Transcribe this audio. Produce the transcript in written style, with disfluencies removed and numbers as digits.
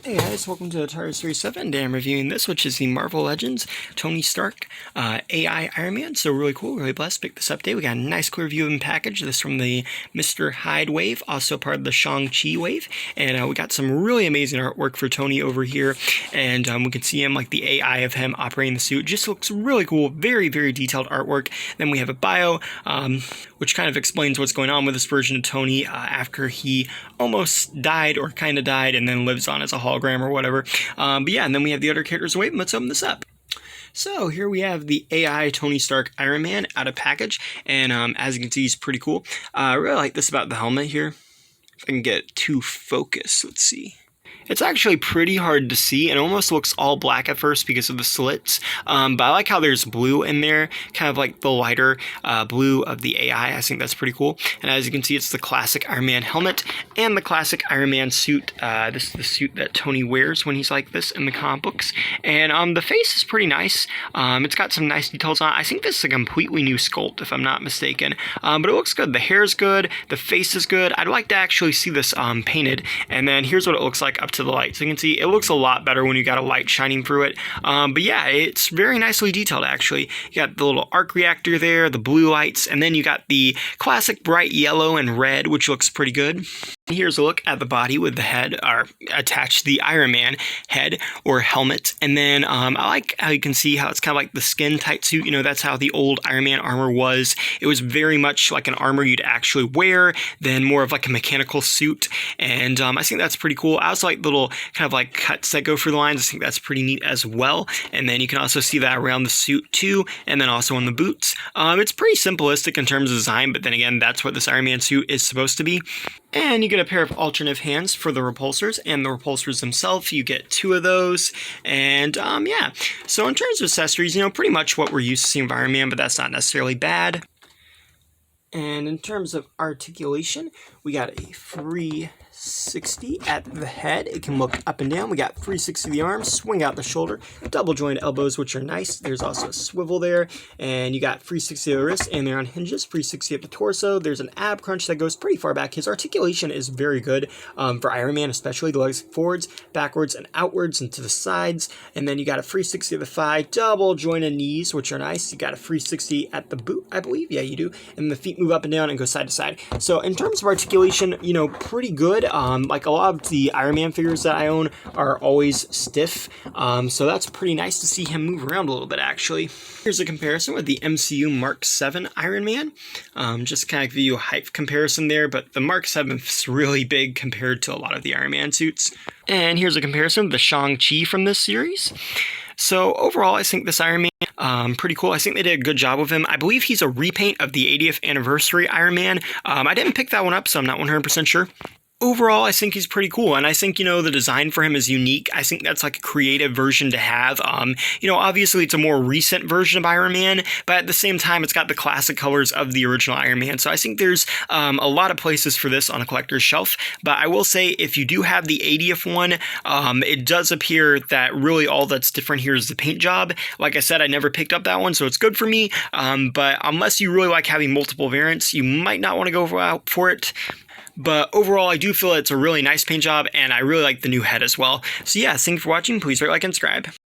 Hey guys, welcome to Atari Series 7. Today I'm reviewing this, which is the Marvel Legends Tony Stark AI Iron Man. So really cool, really blessed. Picked this up today. We got a nice clear view of him package. This from the Mr. Hyde wave, also part of the Shang-Chi wave. And we got some really amazing artwork for Tony over here. And we can see him, like the AI of him operating the suit. Just looks really cool. Very, very detailed artwork. Then we have a bio, which kind of explains what's going on with this version of Tony after he almost died or kind of died and then lives on as a hologram or whatever. But yeah, and then we have the other characters away. Let's open this up. So here we have the AI Tony Stark Iron Man out of package, and as you can see, he's pretty cool. I really like this about the helmet here. If I can get it to focus, let's see. It's actually pretty hard to see and almost looks all black at first because of the slits, but I like how there's blue in there, kind of like the lighter blue of the AI. I think that's pretty cool. And as you can see, it's the classic Iron Man helmet and the classic Iron Man suit. This is the suit that Tony wears when he's like this in the comic books. And the face is pretty nice. It's got some nice details on it. I think this is a completely new sculpt, if I'm not mistaken, but it looks good. The hair's good, the face is good. I'd like to actually see this painted, and then here's what it looks like up to the light. So you can see it looks a lot better when you got a light shining through it. But yeah, it's very nicely detailed actually. You got the little arc reactor there, the blue lights, and then you got the classic bright yellow and red, which looks pretty good. Here's a look at the body with the head attached to the Iron Man head or helmet. And then I like how you can see how it's kind of like the skin tight suit. You know, that's how the old Iron Man armor was. It was very much like an armor you'd actually wear, then more of like a mechanical suit. And I think that's pretty cool. I also like the little kind of like cuts that go through the lines. I think that's pretty neat as well. And then you can also see that around the suit too, and then also on the boots. It's pretty simplistic in terms of design, but then again, that's what this Iron Man suit is supposed to be. And you get a pair of alternative hands for the repulsors, and the repulsors themselves, you get 2 of those. And yeah, so in terms of accessories, you know, pretty much what we're used to seeing from Iron Man, but that's not necessarily bad. And in terms of articulation, we got a 360 at the head. It can look up and down. We got 360 the arms, swing out the shoulder, double jointed elbows, which are nice. There's also a swivel there, and you got 360 the wrists, and they're on hinges, 360 at the torso. There's an ab crunch that goes pretty far back. His articulation is very good for Iron Man, especially the legs forwards, backwards, and outwards, and to the sides. And then you got a 360 at the thigh, double jointed knees, which are nice. You got a 360 at the boot, I believe. Yeah, you do. And the feet move up and down and go side to side. So in terms of articulation, you know, pretty good. Like a lot of the Iron Man figures that I own are always stiff, so that's pretty nice to see him move around a little bit actually. Here's a comparison with the MCU Mark 7 Iron Man. Just kind of give you a height comparison there, but the Mark 7 is really big compared to a lot of the Iron Man suits. And here's a comparison with the Shang-Chi from this series. So overall, I think this Iron Man, pretty cool. I think they did a good job with him. I believe he's a repaint of the 80th anniversary Iron Man. I didn't pick that one up, so I'm not 100% sure. Overall, I think he's pretty cool, and I think, you know, the design for him is unique. I think that's like a creative version to have. You know, obviously it's a more recent version of Iron Man, but at the same time, it's got the classic colors of the original Iron Man. So I think there's a lot of places for this on a collector's shelf. But I will say, if you do have the 80th one, it does appear that really all that's different here is the paint job. Like I said, I never picked up that one, so it's good for me. But unless you really like having multiple variants, you might not want to go out for it. But overall, I do feel it's a really nice paint job, and I really like the new head as well. So yeah, thanks for watching. Please rate, like, and subscribe.